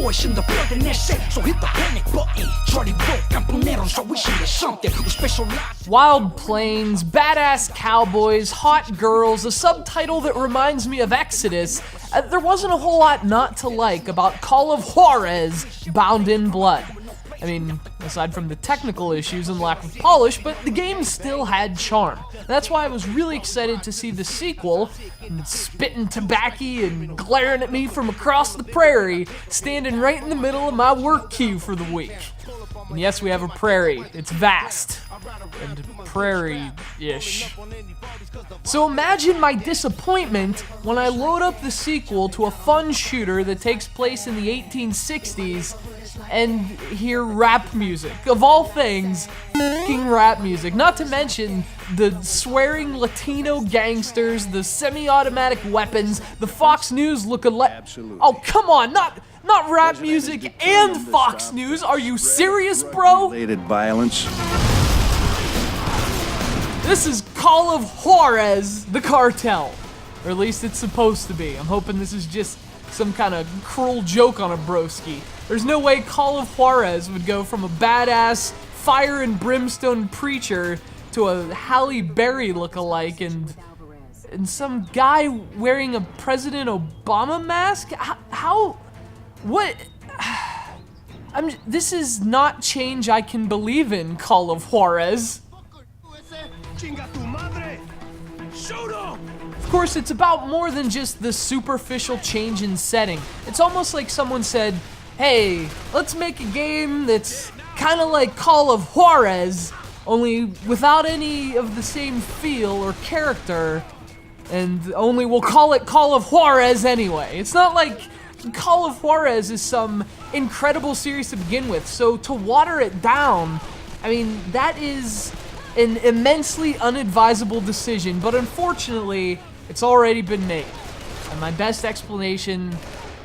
voice in the building that said, so hit the panic button. Charlie broke, camponeros, so wishing there's something. We specialize. Wild plains, badass cowboys, hot girls, a subtitle that reminds me of Exodus. There wasn't a whole lot not to like about Call of Juarez, Bound in Blood. I mean, aside from the technical issues and lack of polish, but the game still had charm. That's why I was really excited to see the sequel, spitting tobacco and glaring at me from across the prairie, standing right in the middle of my work queue for the week. And yes, we have a prairie. It's vast. And prairie-ish. So imagine my disappointment when I load up the sequel to a fun shooter that takes place in the 1860s and hear rap music. Of all things, f***ing rap music. Not to mention the swearing Latino gangsters, the semi-automatic weapons, the Fox News look-alike. Oh, come on, not rap music and Fox News. Are you serious, bro? Violence. This is Call of Juarez, the cartel. Or at least it's supposed to be. I'm hoping this is just some kind of cruel joke on a broski. There's no way Call of Juarez would go from a badass fire and brimstone preacher to a Halle Berry look-alike and some guy wearing a President Obama mask? How? What? This is not change I can believe in, Call of Juarez. Of course, it's about more than just the superficial change in setting. It's almost like someone said, hey, let's make a game that's kind of like Call of Juarez, only without any of the same feel or character, and only we'll call it Call of Juarez anyway. It's not like Call of Juarez is some incredible series to begin with, so to water it down, I mean, that is an immensely unadvisable decision, but unfortunately, it's already been made. And my best explanation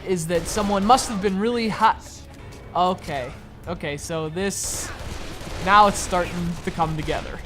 is that someone must have been really hot. Okay, so this, now it's starting to come together.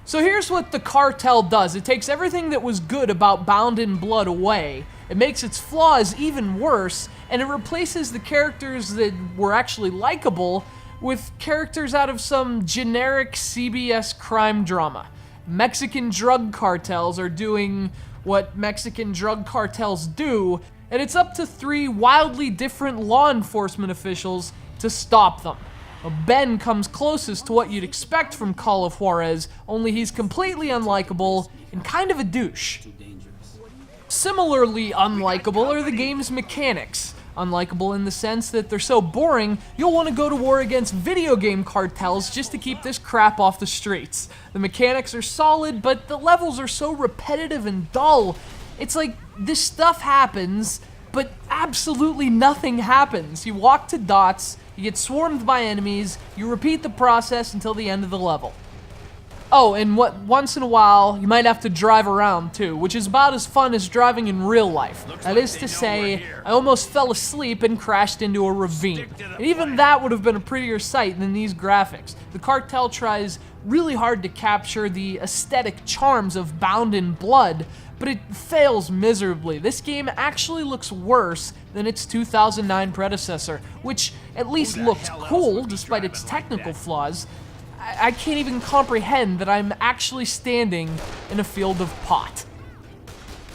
So here's what the cartel does. It takes everything that was good about Bound in Blood away, it makes its flaws even worse, and it replaces the characters that were actually likable with characters out of some generic CBS crime drama. Mexican drug cartels are doing what Mexican drug cartels do, and it's up to 3 wildly different law enforcement officials to stop them. Well, Ben comes closest to what you'd expect from Call of Juarez, only he's completely unlikable and kind of a douche. Similarly unlikable are the game's mechanics. Unlikable in the sense that they're so boring, you'll want to go to war against video game cartels just to keep this crap off the streets. The mechanics are solid, but the levels are so repetitive and dull. It's like this stuff happens, but absolutely nothing happens. You walk to dots, you get swarmed by enemies, you repeat the process until the end of the level. Oh, and once in a while, you might have to drive around too, which is about as fun as driving in real life. That is to say, I almost fell asleep and crashed into a ravine. And even that would have been a prettier sight than these graphics. The cartel tries really hard to capture the aesthetic charms of Bound in Blood, but it fails miserably. This game actually looks worse than its 2009 predecessor, which at least looked cool despite its technical flaws. I can't even comprehend that I'm actually standing in a field of pot.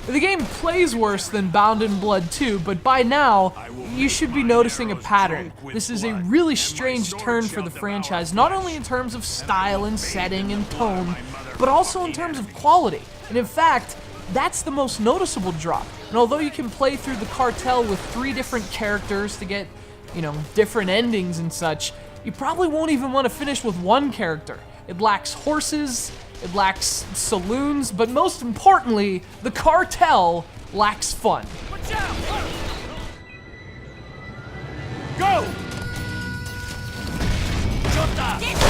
The game plays worse than Bound in Blood 2, but by now, you should be noticing a pattern. This is a really strange turn for the franchise, not only in terms of style and setting and tone, but also in terms of quality. And in fact, that's the most noticeable drop. And although you can play through the cartel with 3 different characters to get, different endings and such, you probably won't even want to finish with one character. It lacks horses, it lacks saloons, but most importantly, the cartel lacks fun. Watch out! Go! Jota!